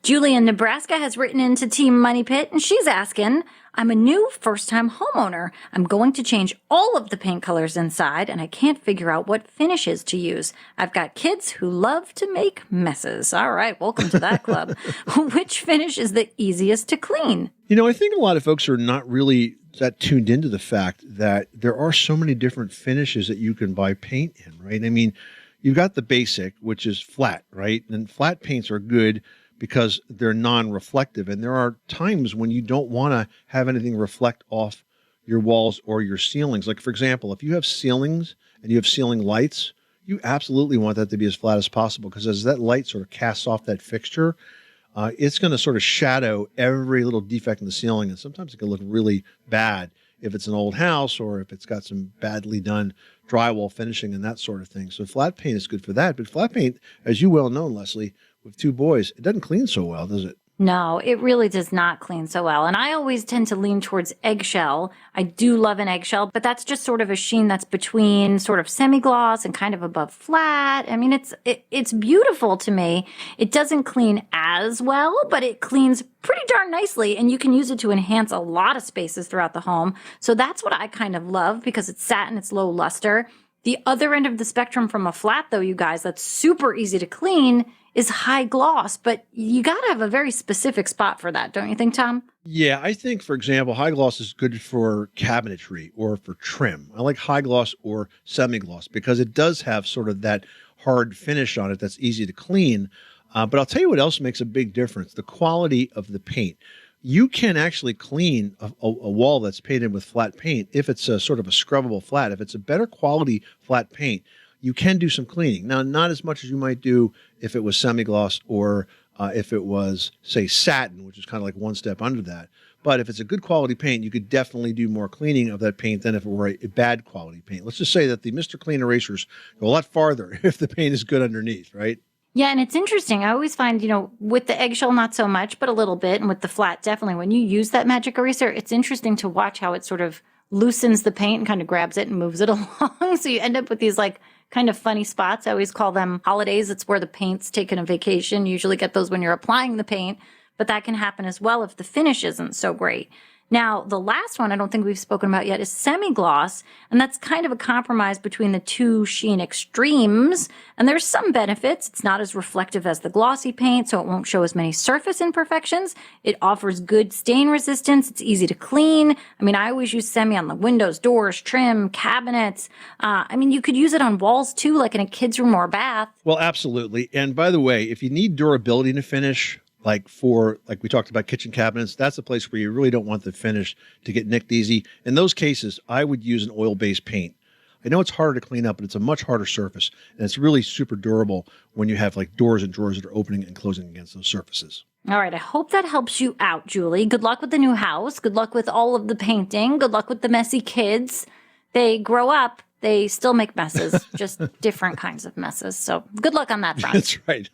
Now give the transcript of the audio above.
Julie in Nebraska has written into Team Money Pit, and she's asking, I'm a new first-time homeowner. I'm going to change all of the paint colors inside, and I can't figure out what finishes to use. I've got kids who love to make messes. All right, welcome to that club. Which finish is the easiest to clean? You know, I think a lot of folks are not really that tuned into the fact that there are so many different finishes that you can buy paint in, right? I mean, you've got the basic, which is flat, right? And flat paints are good because they're non-reflective. And there are times when you don't want to have anything reflect off your walls or your ceilings. Like, for example, if you have ceilings and you have ceiling lights, you absolutely want that to be as flat as possible, because as that light sort of casts off that fixture, it's going to sort of shadow every little defect in the ceiling. And sometimes it can look really bad if it's an old house or if it's got some badly done drywall finishing and that sort of thing. So flat paint is good for that. But flat paint, as you well know, Leslie, with two boys, it doesn't clean so well, does it? No, it really does not clean so well. And I always tend to lean towards eggshell. I do love an eggshell, but that's just sort of a sheen that's between sort of semi-gloss and kind of above flat. I mean, it's beautiful to me. It doesn't clean as well, but it cleans pretty darn nicely, and you can use it to enhance a lot of spaces throughout the home. So that's what I kind of love, because it's satin, it's low luster. The other end of the spectrum from a flat, though, you guys, that's super easy to clean, is high gloss, but you got to have a very specific spot for that, don't you think, Tom? Yeah, I think, for example, high gloss is good for cabinetry or for trim. I like high gloss or semi-gloss because it does have sort of that hard finish on it that's easy to clean. But I'll tell you what else makes a big difference: the quality of the paint. You can actually clean a wall that's painted with flat paint if it's a sort of a scrubbable flat. If it's a better quality flat paint, you can do some cleaning. Now, not as much as you might do if it was semi-gloss or if it was, say, satin, which is kind of like one step under that. But if it's a good quality paint, you could definitely do more cleaning of that paint than if it were a bad quality paint. Let's just say that the Mr. Clean erasers go a lot farther if the paint is good underneath, right? Yeah, and it's interesting. I always find, with the eggshell, not so much, but a little bit, and with the flat, definitely. When you use that magic eraser, it's interesting to watch how it sort of loosens the paint and kind of grabs it and moves it along. So you end up with these kind of funny spots. I always call them holidays. It's where the paint's taken a vacation. You usually get those when you're applying the paint, but that can happen as well if the finish isn't so great. Now, the last one I don't think we've spoken about yet is semi-gloss, and that's kind of a compromise between the two sheen extremes. And there's some benefits. It's not as reflective as the glossy paint, so it won't show as many surface imperfections. It offers good stain resistance. It's easy to clean. I mean, I always use semi on the windows, doors, trim, cabinets. You could use it on walls too, like in a kid's room or a bath. Well, absolutely. And by the way, if you need durability to finish, like we talked about kitchen cabinets, that's a place where you really don't want the finish to get nicked easy. In those cases, I would use an oil-based paint. I know it's harder to clean up, but it's a much harder surface, and it's really super durable when you have like doors and drawers that are opening and closing against those surfaces. All right, I hope that helps you out, Julie. Good luck with the new house. Good luck with all of the painting. Good luck with the messy kids. They grow up, they still make messes, just different kinds of messes. So good luck on that front. That's right.